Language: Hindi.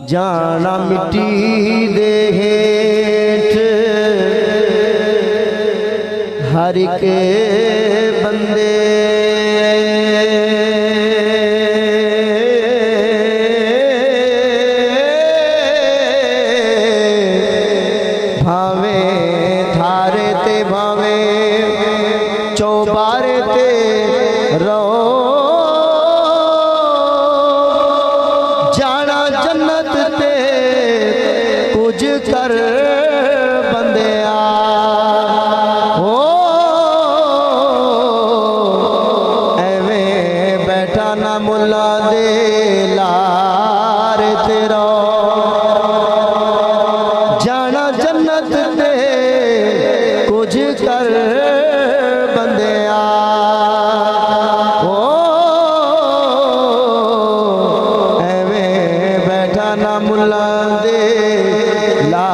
जाना मिट्टी दे हेठ हर के बंदे भावे थारे ते भावे चौबारे ते रो जाना जन्नत ते कुछ कर बंदिया हो एवें बैठा ना मुला दे लार तेरा जाना जन्नत ते कुछ कर बंदिया हो एवें बैठा ना मुला दे ला